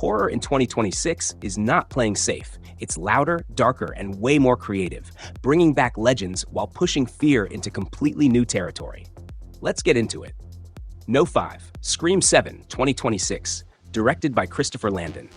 Horror in 2026 is not playing safe. It's louder, darker, and way more creative, bringing back legends while pushing fear into completely new territory. Let's get into it. No. 5. Scream 7, 2026, directed by Christopher Landon.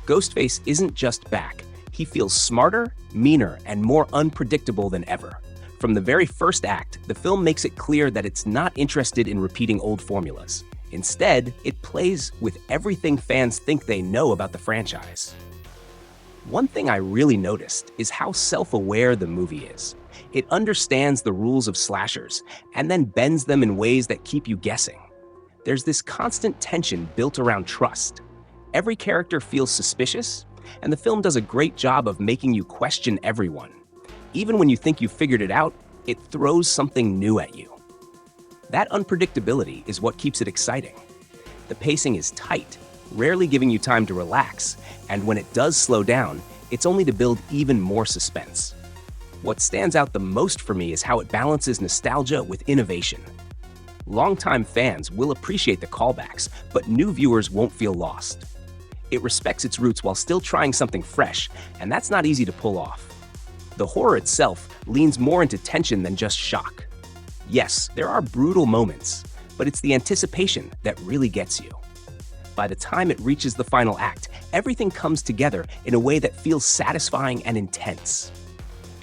Ghostface isn't just back. He feels smarter, meaner, and more unpredictable than ever. From the very first act, the film makes it clear that it's not interested in repeating old formulas. Instead, it plays with everything fans think they know about the franchise. One thing I really noticed is how self-aware the movie is. It understands the rules of slashers and then bends them in ways that keep you guessing. There's this constant tension built around trust. Every character feels suspicious, and the film does a great job of making you question everyone. Even when you think you've figured it out, it throws something new at you. That unpredictability is what keeps it exciting. The pacing is tight, rarely giving you time to relax, and when it does slow down, it's only to build even more suspense. What stands out the most for me is how it balances nostalgia with innovation. Longtime fans will appreciate the callbacks, but new viewers won't feel lost. It respects its roots while still trying something fresh, and that's not easy to pull off. The horror itself leans more into tension than just shock. Yes, there are brutal moments, but it's the anticipation that really gets you. By the time it reaches the final act, everything comes together in a way that feels satisfying and intense.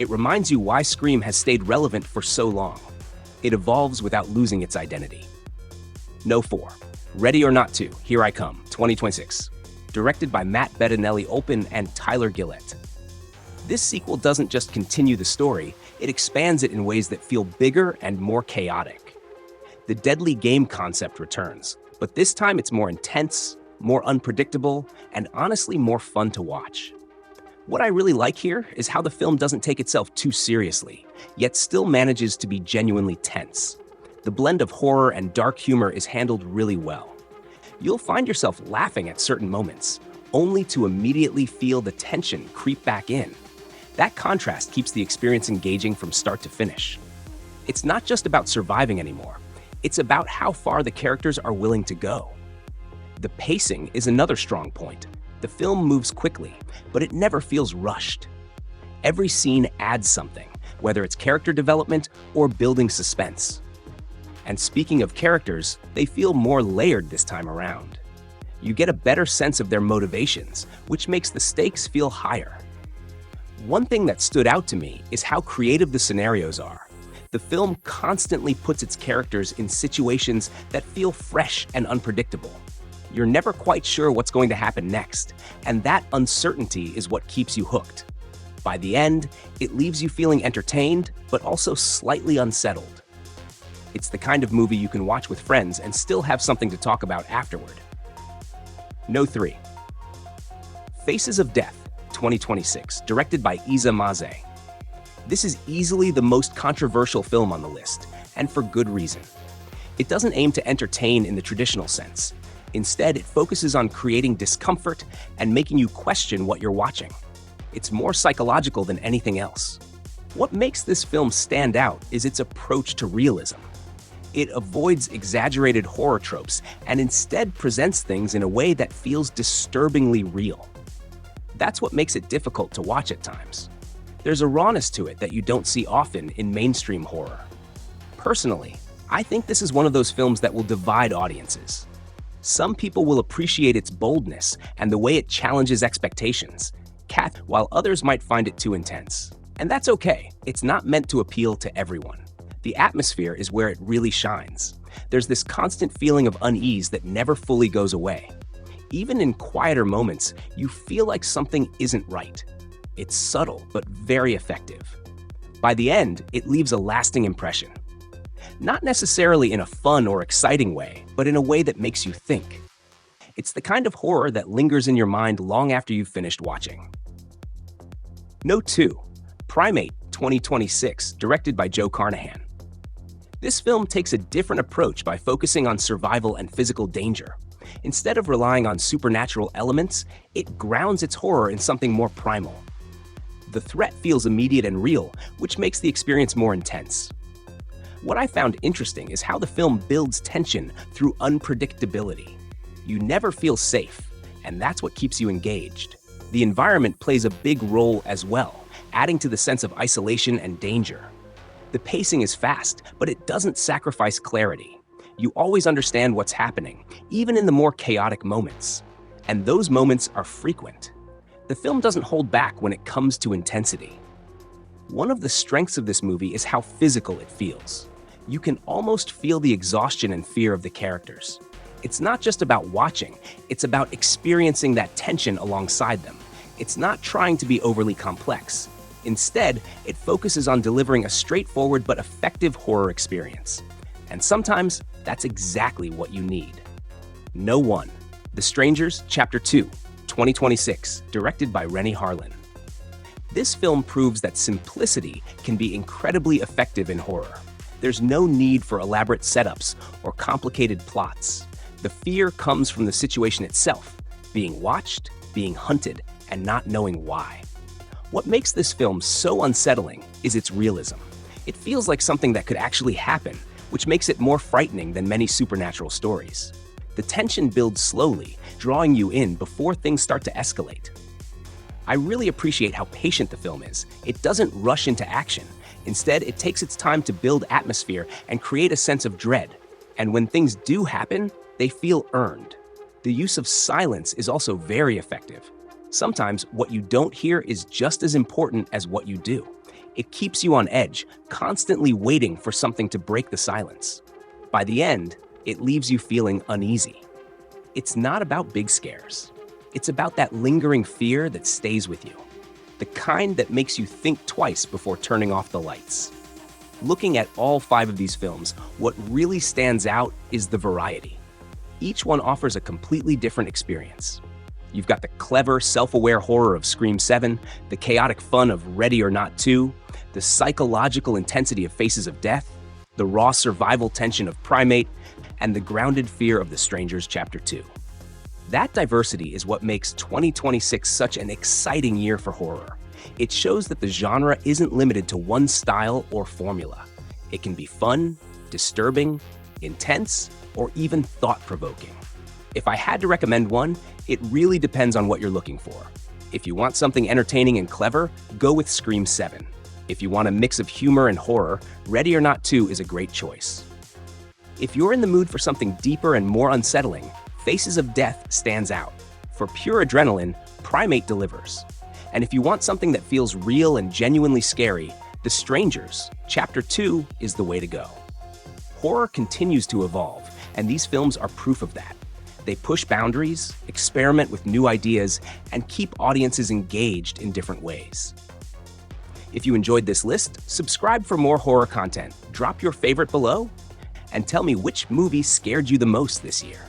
It reminds you why Scream has stayed relevant for so long. It evolves without losing its identity. No. 4. Ready or Not 2, Here I Come, 2026. Directed by Matt Bettinelli-Olpin and Tyler Gillett. This sequel doesn't just continue the story, it expands it in ways that feel bigger and more chaotic. The deadly game concept returns, but this time it's more intense, more unpredictable, and honestly more fun to watch. What I really like here is how the film doesn't take itself too seriously, yet still manages to be genuinely tense. The blend of horror and dark humor is handled really well. You'll find yourself laughing at certain moments, only to immediately feel the tension creep back in. That contrast keeps the experience engaging from start to finish. It's not just about surviving anymore, it's about how far the characters are willing to go. The pacing is another strong point. The film moves quickly, but it never feels rushed. Every scene adds something, whether it's character development or building suspense. And speaking of characters, they feel more layered this time around. You get a better sense of their motivations, which makes the stakes feel higher. One thing that stood out to me is how creative the scenarios are. The film constantly puts its characters in situations that feel fresh and unpredictable. You're never quite sure what's going to happen next, and that uncertainty is what keeps you hooked. By the end, it leaves you feeling entertained, but also slightly unsettled. It's the kind of movie you can watch with friends and still have something to talk about afterward. No. 3. Faces of Death, 2026, directed by Isa Maze. This is easily the most controversial film on the list, and for good reason. It doesn't aim to entertain in the traditional sense. Instead, it focuses on creating discomfort and making you question what you're watching. It's more psychological than anything else. What makes this film stand out is its approach to realism. It avoids exaggerated horror tropes and instead presents things in a way that feels disturbingly real. That's what makes it difficult to watch at times. There's a rawness to it that you don't see often in mainstream horror. Personally, I think this is one of those films that will divide audiences. Some people will appreciate its boldness and the way it challenges expectations, while others might find it too intense. And that's okay, it's not meant to appeal to everyone. The atmosphere is where it really shines. There's this constant feeling of unease that never fully goes away. Even in quieter moments, you feel like something isn't right. It's subtle, but very effective. By the end, it leaves a lasting impression. Not necessarily in a fun or exciting way, but in a way that makes you think. It's the kind of horror that lingers in your mind long after you've finished watching. No. 2. Primate, 2026, directed by Joe Carnahan. This film takes a different approach by focusing on survival and physical danger. Instead of relying on supernatural elements, it grounds its horror in something more primal. The threat feels immediate and real, which makes the experience more intense. What I found interesting is how the film builds tension through unpredictability. You never feel safe. and that's what keeps you engaged. The environment plays a big role as well, adding to the sense of isolation and danger. The pacing is fast, but it doesn't sacrifice clarity. You always understand what's happening, even in the more chaotic moments. And those moments are frequent. The film doesn't hold back when it comes to intensity. One of the strengths of this movie is how physical it feels. You can almost feel the exhaustion and fear of the characters. It's not just about watching, it's about experiencing that tension alongside them. It's not trying to be overly complex. Instead, it focuses on delivering a straightforward but effective horror experience. And sometimes, that's exactly what you need. No One. The Strangers, Chapter 2, 2026, directed by Rennie Harlin. This film proves that simplicity can be incredibly effective in horror. There's no need for elaborate setups or complicated plots. The fear comes from the situation itself, being watched, being hunted, and not knowing why. What makes this film so unsettling is its realism. It feels like something that could actually happen, which makes it more frightening than many supernatural stories. The tension builds slowly, drawing you in before things start to escalate. I really appreciate how patient the film is. It doesn't rush into action. Instead, it takes its time to build atmosphere and create a sense of dread. And when things do happen, they feel earned. The use of silence is also very effective. Sometimes what you don't hear is just as important as what you do. It keeps you on edge, constantly waiting for something to break the silence. By the end, it leaves you feeling uneasy. It's not about big scares. It's about that lingering fear that stays with you. The kind that makes you think twice before turning off the lights. Looking at all 5 of these films, what really stands out is the variety. Each one offers a completely different experience. You've got the clever, self-aware horror of Scream 7, the chaotic fun of Ready or Not 2, the psychological intensity of Faces of Death, the raw survival tension of Primate, and the grounded fear of The Strangers Chapter 2. That diversity is what makes 2026 such an exciting year for horror. It shows that the genre isn't limited to one style or formula. It can be fun, disturbing, intense, or even thought-provoking. If I had to recommend one, it really depends on what you're looking for. If you want something entertaining and clever, go with Scream 7. If you want a mix of humor and horror, Ready or Not 2 is a great choice. If you're in the mood for something deeper and more unsettling, Faces of Death stands out. For pure adrenaline, Primate delivers. And if you want something that feels real and genuinely scary, The Strangers, Chapter 2 is the way to go. Horror continues to evolve, and these films are proof of that. They push boundaries, experiment with new ideas, and keep audiences engaged in different ways. If you enjoyed this list, subscribe for more horror content, drop your favorite below, and tell me which movie scared you the most this year.